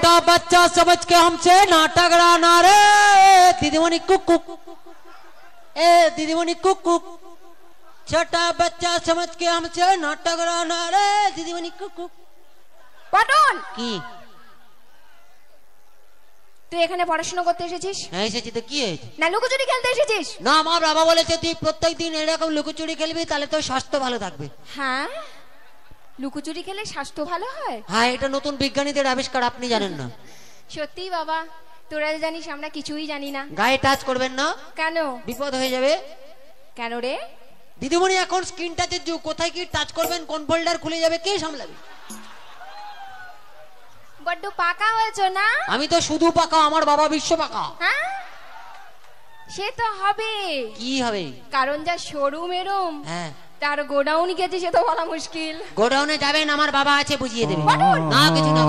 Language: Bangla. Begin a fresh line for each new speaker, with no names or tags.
छोटा बच्चा समझ के हमसे ना टकराना रे दीदीमणि कुकु ए दीदीमणि कुकु छोटा बच्चा समझ के हमसे ना टकराना रे दीदीमणि कुकु
পটল
কি
তুই এখানে পড়াশোনা করতে এসেছিস?
হ্যাঁ এসেছি তো কি হয়েছে?
না লুকোচুরি খেলতে এসেছিস?
না আমার বাবা বলেছে তুই প্রত্যেকদিন এরকম লুকোচুরি খেলবি তাহলে তোর স্বাস্থ্য ভালো থাকবে।
হ্যাঁ লুকোচুরি খেলে স্বাস্থ্য ভালো হয়?
হ্যাঁ এটা নতুন বিজ্ঞানীদের আবিষ্কার, আপনি জানেন না?
সত্যি বাবা, তোরা জানিস আমরা কিছুই জানি না।
গায়ে টাচ করবেন না।
কেন?
বিপদ হয়ে যাবে।
কেন রে?
দিদিমণি এখন স্ক্রিন টাচের যুগ, কোথায় কি টাচ করবেন কোন ফোল্ডার খুলে যাবে কে সামলাবে?
বড্ড পাকা হয়েছো না?
আমি তো শুধু পাকা, আমার বাবা বিশ্ব পাকা।
হ্যাঁ সে তো হবে।
কি হবে?
কারণ যা শোরুম এরম,
হ্যাঁ
তার গোডাউন গেছে সে তো বলা মুশকিল।
গোডাউনে যাবেন, আমার বাবা আছে বুঝিয়ে দেবে। না কিছু না